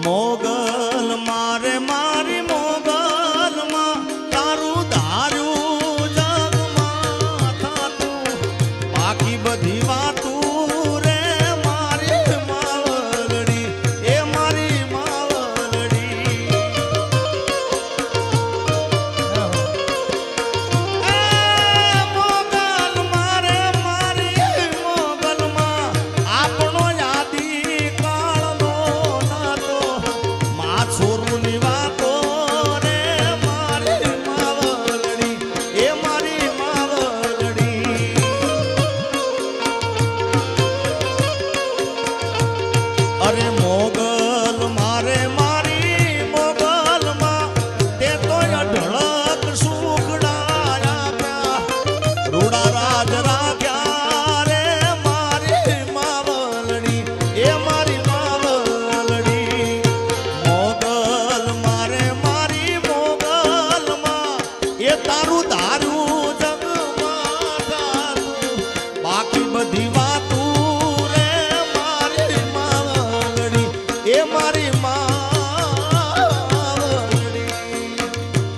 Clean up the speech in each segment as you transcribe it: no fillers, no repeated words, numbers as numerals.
મોગલ મારે મારી મોગલ માં તારું ધાર્યું જગમાં થાતું બાકી બધી વાતું રે મારી માવલડી એ મારી માવલડી મોગલ મારે મારી મોગલ માં આપણો યાદી કાળનો નાતો માં છોરુની વાતો રે મારી માવલડી એ મારી માવલડી અરે મોગલ મારે મારી મોગલ માં તે તો અઢળક સુખડાયા પ્યા રૂડા રાજ રાખ્યા રે મારી માવલડી એ મારી માવલડી મોગલ મારે મારી મોગલ માં એ તારું ધાર્યું જગમાં થાતું બાકી બધી વાતું રે મારી માવલડી એ મારી માવલડી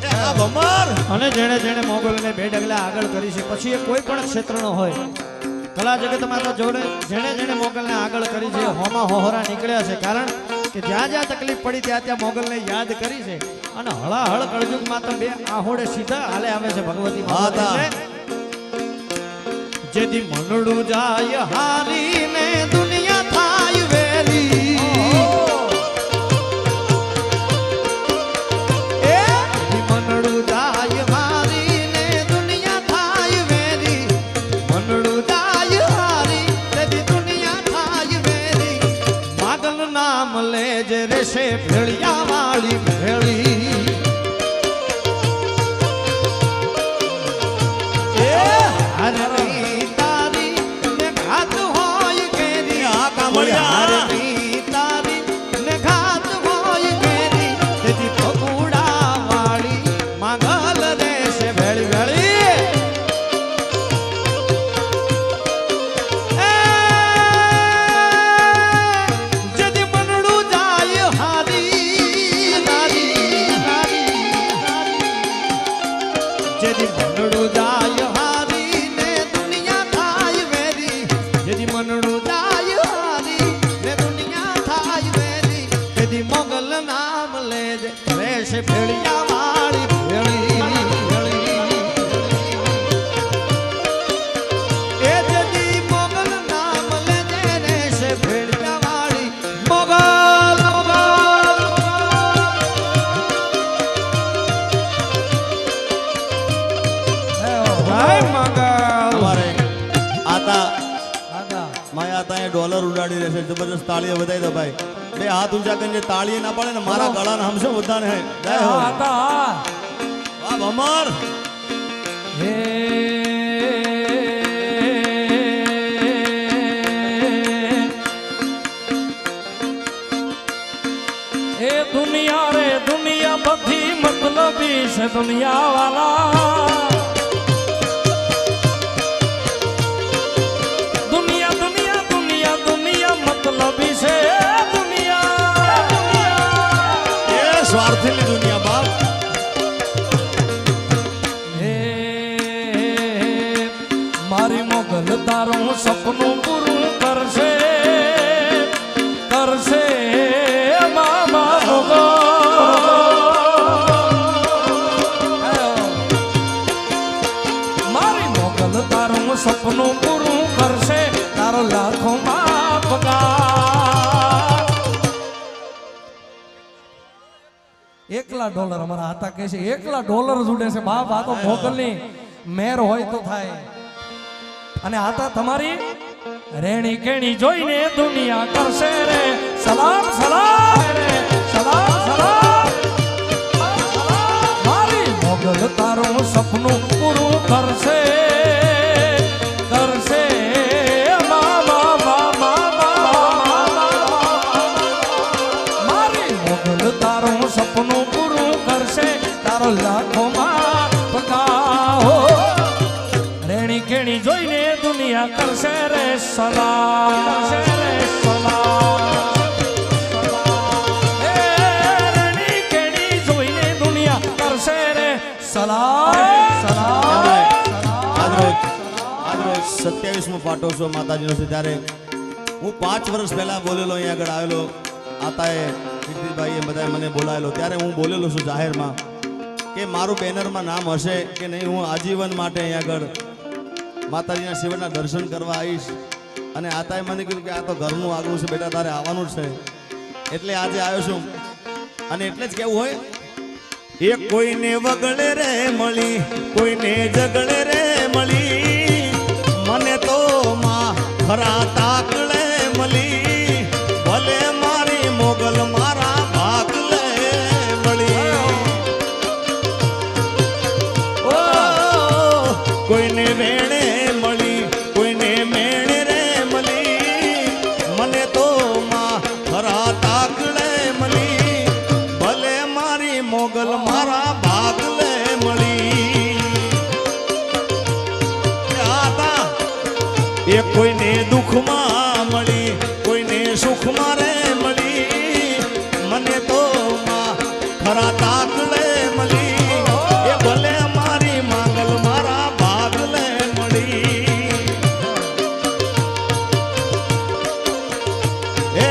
એ આ ભમર અને જેણે જેણે મોગલને બે ડગલા આગળ કરી છે પછી એ કોઈ પણ ક્ષેત્રનો હોય કલા જગતમાં તો જોડે જેણે જેણે મોગલને આગળ કરી છે હોમા હોહરા નીકળ્યા છે કારણ કે જ્યાં જ્યાં તકલીફ પડી ત્યાં ત્યાં મોગલને યાદ કરી છે અને હળાહળ કળજુગમાં તો બે આહોડે સીધા હાલે આવે છે ભગવતી માતા જેથી મનડું જાય હારીને દુનિયા થાય વેલી એ મનડું જાય હારીને દુનિયા થાય વેલી મનડું જાય હારી તેથી દુનિયા થાય વેલી માગલ નામ લેજે રેશે ભેળિયા વાળી ભેળી એ હરણી તારી ને ઘાત હોય કેરી આ કામળિયા હરણી તારી ને ઘાત હોય કેરી તેથી પકુડા વાળી માંગલ દેશે ભેળી ભેળી એ જેથી મનડું જાય હારી હારી હારી જેથી મનડું જાય હારી ને દુનિયા થાય વેરી જેથી મનડું જાય હારી ને દુનિયા થાય વેરી તેથી મોગલ નામ લેજે રહેશે ભેળિયા વાળી ભેળી એ જેથી મોગલ નામ લેજે રહેશે ભેળિયા વાળી મોગલ અમારે આતા માય આતા એ ડોલર ઉડાડી રહેશે જબરદસ્ત તાળીઓ વધાઈ દો ભાઈ બે હાથ ઊંચા કરીને તાળીએ ના પડે ને મારા ગળાને હમશે બધાને જય હો વાહ ભમર એ દુનિયા રે દુનિયા બધી મતલબી છે દુનિયા વાલા દુનિયા દુનિયા દુનિયા દુનિયા મતલબી છે દુનિયા એ સ્વાર્થની દુનિયા બાપ હે મારી મોગલ તારું સપનું પૂરું કરશે કરશે મામા મોગલ મારી મોગલ તારું સપનું પૂરું કરશે તારો લાખો માં પગાર $1 અમારા હતા કે છે $1 ઉડે છે બાપ આ તો મોગલની મેર હોય તો થાય અને આતા તમારી રેણી કેણી જોઈને દુનિયા કરશે રે સલામ સલામ રે સલામ સલામ મારી મોગલ તારું સપનું પૂરું કરશે કરશે મામા મામા મારી મોગલ તારું સપનું પૂરું કરશે તારો લાખોમાં પગાહો રેણી કેણી જોઈને દુનિયા કરશે રે સલામ કરશે રે સલામ એ 27મો પાટોત્સવ માતાજીનો છે. ત્યારે હું 5 વર્ષ પહેલા બોલેલો, અહીંયા આગળ આવેલો, આતાએ કીર્તિભાઈએ બધાએ મને બોલાવેલો. ત્યારે હું બોલેલો છું જાહેરમાં કે મારું બેનરમાં નામ હશે કે નહીં, હું આજીવન માટે અહીંયા આગળ માતાજીના શિવના દર્શન કરવા આવીશ. અને આતાએ મને કીધું કે આ તો ઘરનું આગળ છે બેટા, તારે આવવાનું જ છે. એટલે આજે આવ્યો છું. અને એટલે જ કેવું હોય, એક કોઈને વગડે રે મળી, કોઈને ઝગડે રે મળી, મને તો માં ખરા તાકડે મળી, ભલે મારી મોગલ મારા ભાગલે મળી. ઓ કોઈને વેણે મળી, કોઈને મેણે રે મળી, મને તો માં ખરા તાકડે મળી, ભલે મારી મોગલ મારા ભાગલે મળી. એ કોઈને દુઃખમાં મળી, કોઈને સુખમાં રે મળી, મને તો માં ખરા તાકલે મળી, એ ભલે મારી માંગલ મારા ભાગલે મળી. એ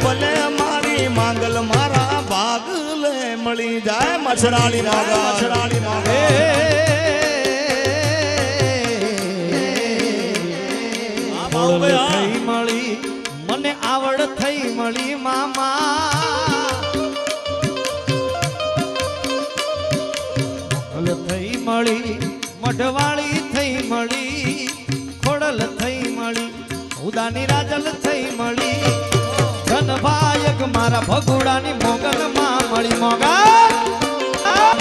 ભલે મારી માંગલ મારા ભાગલે મળી. જાય મછરાળી માગા, મછરાળી માગા. આવડ થઈ મળી, મને આવડ થઈ મળી મામા, ભલે થઈ મળી, મઢવાળી થઈ મળી, ખોડલ થઈ મળી, ઉદાની રાજલ થઈ મળી, ધનભાયક મારા ભગુડાની મોગલ માં મળી. મોગા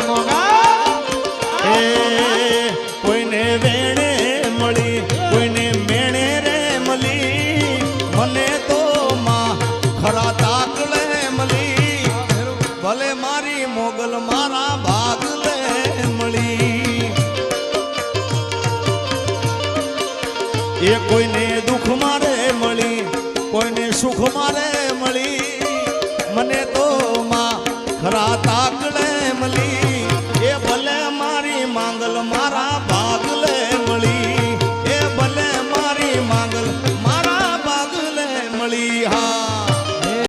મોગા એ કોઈને વેણે મળી, કોઈને મેણે રે મળી, મને તો માં ખરા તાકલે મળી, ભલે મારી મોગલ મારા ભાગલે મળી. એ કોઈને દુઃખ મારે મળી, કોઈને સુખ મારે